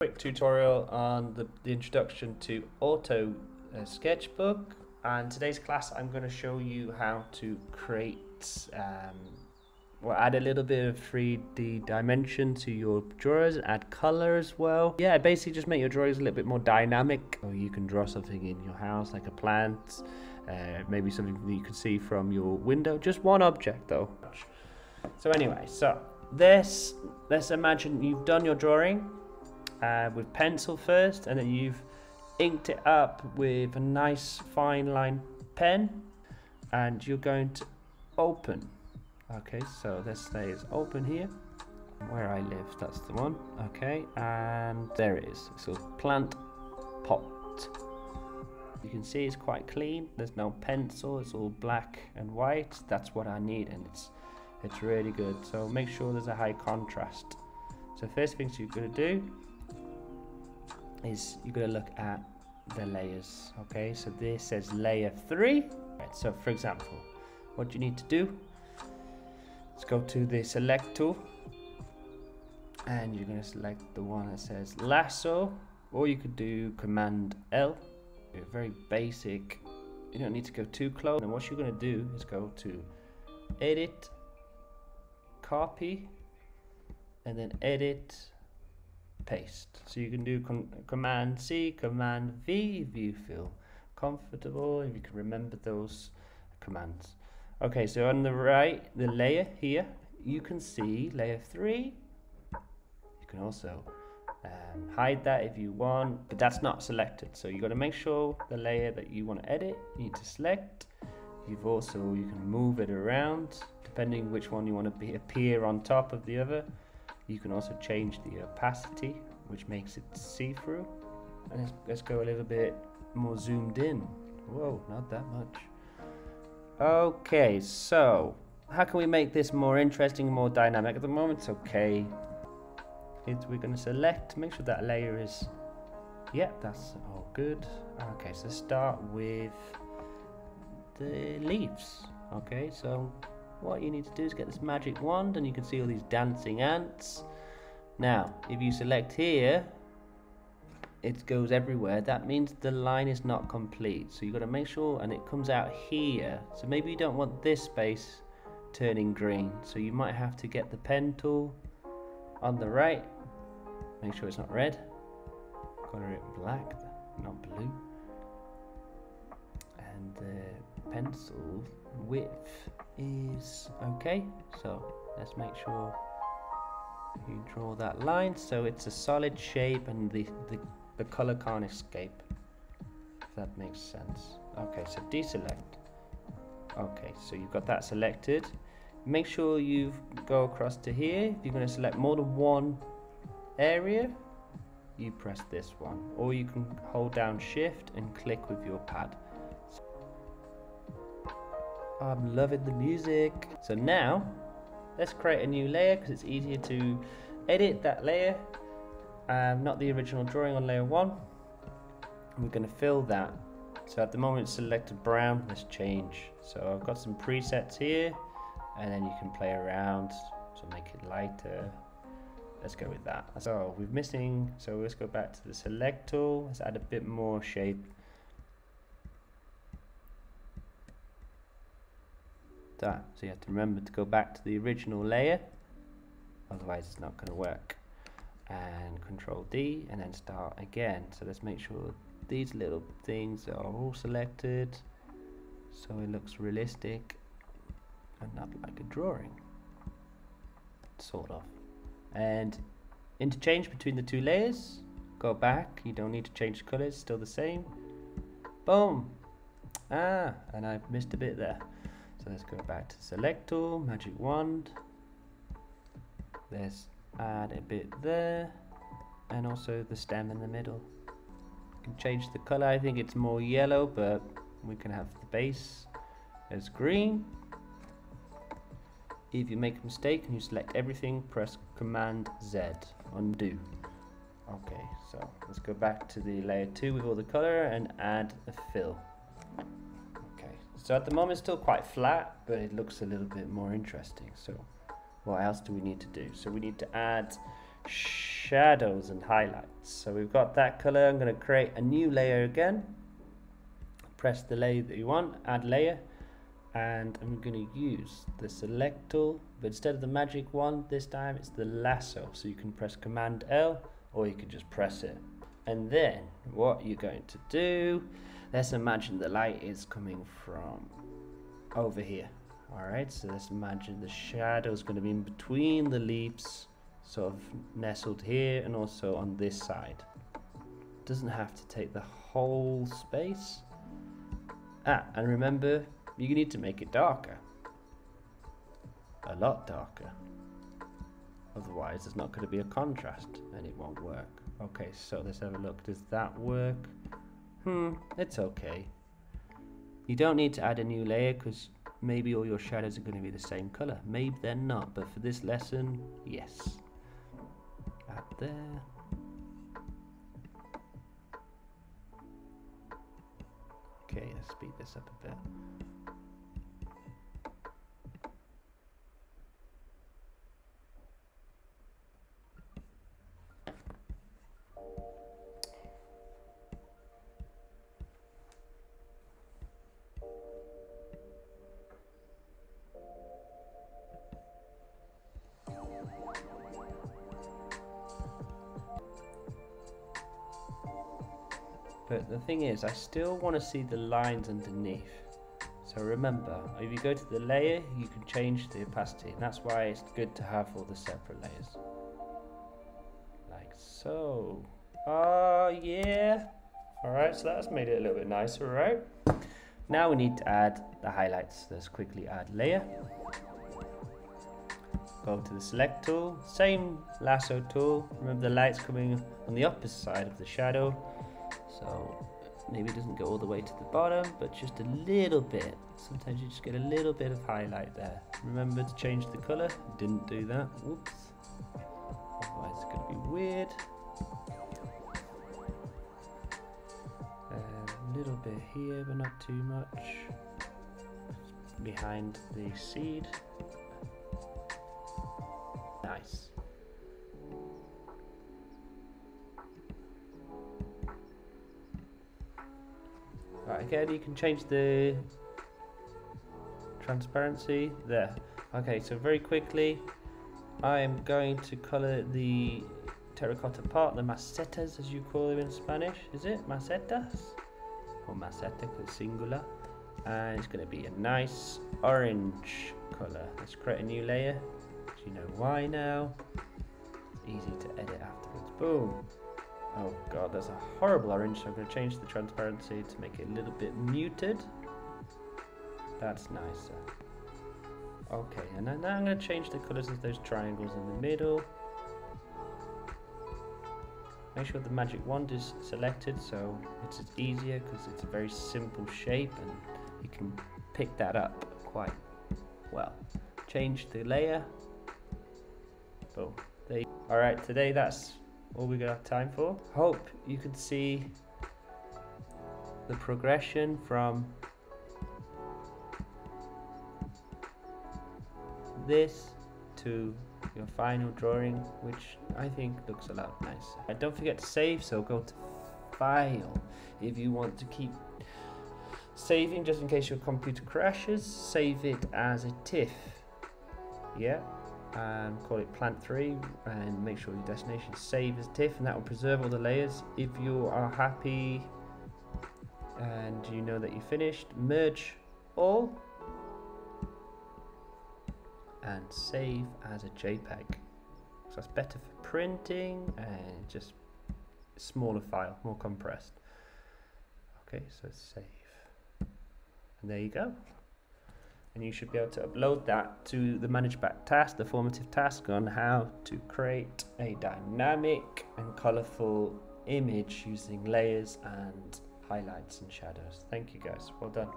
Quick tutorial on the introduction to Auto Sketchbook, and today's class I'm going to show you how to create add a little bit of 3D dimension to your drawers, add color as well. Yeah, basically just make your drawings a little bit more dynamic. Or you can draw something in your house like a plant, maybe something that you can see from your window, just one object though. So anyway, let's imagine you've done your drawing with pencil first, and then you've inked it up with a nice fine line pen, and you're going to open. Okay, so let's say it's open here where I live, that's the one. Okay, and there it is. So plant pot. You can see it's quite clean, there's no pencil, it's all black and white. That's what I need, and it's really good. So make sure there's a high contrast. So first things you're going to do is you're going to look at the layers. Okay, so this says layer 3. Right, so for example, what you need to do is go to the select tool, and you're going to select the one that says lasso, or you could do Command L. Very basic, you don't need to go too close. And what you're going to do is go to edit, copy, and then edit, paste. So you can do Command C, Command V if you feel comfortable, if you can remember those commands. Okay, so on the right, the layer here, you can see layer 3. You can also hide that if you want, but that's not selected. So you got to make sure the layer that you want to edit, you need to select. You can move it around depending which one you want to appear on top of the other. You can also change the opacity, which makes it see-through. And let's go a little bit more zoomed in. Whoa, not that much. Okay, so how can we make this more interesting, more dynamic? At the moment, it's okay. We're going to select, make sure that layer is, yeah, that's all good. Okay, so start with the leaves. Okay, so what you need to do is get this magic wand, and you can see all these dancing ants. Now, if you select here, it goes everywhere. That means the line is not complete. So you've got to make sure, and it comes out here. So maybe you don't want this space turning green. So you might have to get the pen tool on the right. Make sure it's not red. Color it black, not blue. And the pencil width is okay. So let's make sure you draw that line so it's a solid shape and the color can't escape, if that makes sense. Okay, so deselect. Okay, so you've got that selected. Make sure you go across to here. If you're going to select more than one area, you press this one, or you can hold down shift and click with your pad. I'm loving the music. So now let's create a new layer, because it's easier to edit that layer, not the original drawing on layer 1. We're going to fill that. So at the moment it's selected brown. Let's change. So I've got some presets here, and then you can play around, so make it lighter. Let's go with that. So we're missing, so let's go back to the select tool. Let's add a bit more shape. That. So you have to remember to go back to the original layer, otherwise it's not going to work. And Control D, and then start again. So let's make sure these little things are all selected, so it looks realistic and not like a drawing, sort of. And interchange between the two layers. Go back. You don't need to change the colors. Still the same. Boom. And I've missed a bit there. So let's go back to select tool, magic wand. Let's add a bit there, and also the stem in the middle. You can change the color. I think it's more yellow, but we can have the base as green. If you make a mistake and you select everything, press Command Z, undo. Okay, so let's go back to the layer 2 with all the color and add a fill. Okay, so at the moment it's still quite flat, but it looks a little bit more interesting. So what else do we need to do? So we need to add shadows and highlights. So we've got that color. I'm going to create a new layer again. Press the layer that you want, add layer, and I'm going to use the select tool, but instead of the magic wand this time it's the lasso. So you can press Command L or you can just press it. And then what you're going to do, let's imagine the light is coming from over here. Alright, so let's imagine the shadow is going to be in between the leaves, sort of nestled here and also on this side. Doesn't have to take the whole space. And remember, you need to make it darker. A lot darker. Otherwise there's not going to be a contrast and it won't work. Okay, so let's have a look. Does that work? It's okay. You don't need to add a new layer because maybe all your shadows are going to be the same color. Maybe they're not, but for this lesson, yes. Add there. Okay, let's speed this up a bit. But the thing is, I still want to see the lines underneath. So remember, if you go to the layer, you can change the opacity. And that's why it's good to have all the separate layers. Like so. Oh, yeah. Alright, so that's made it a little bit nicer, right? Now we need to add the highlights. Let's quickly add layer. Go to the select tool, same lasso tool. Remember the light's coming on the opposite side of the shadow. So maybe it doesn't go all the way to the bottom, but just a little bit. Sometimes you just get a little bit of highlight there. Remember to change the color. Didn't do that. Whoops. Otherwise it's going to be weird. A little bit here, but not too much. Behind the seed. Nice. Right, again, you can change the transparency there. Okay, so very quickly, I'm going to color the terracotta part, the macetas as you call them in Spanish. Is it macetas? Or maceta, because singular. And it's going to be a nice orange color. Let's create a new layer. So you know why now. It's easy to edit afterwards. Boom. Oh god, that's a horrible orange, so I'm going to change the transparency to make it a little bit muted. That's nicer. Okay, and then now I'm going to change the colours of those triangles in the middle. Make sure the magic wand is selected so it's easier because it's a very simple shape and you can pick that up quite well. Change the layer. Boom. Alright, today that's all we got time for. Hope you can see the progression from this to your final drawing, which I think looks a lot nicer. And don't forget to save, so go to File. If you want to keep saving just in case your computer crashes, save it as a TIFF. Yeah. And call it plant 3 and make sure your destination save as TIFF, and that will preserve all the layers. If you are happy and you know that you finished, merge all and save as a JPEG. So that's better for printing and just smaller file, more compressed. Okay, so save. And there you go. And you should be able to upload that to the Manage Back task, the formative task on how to create a dynamic and colorful image using layers and highlights and shadows. Thank you guys, well done.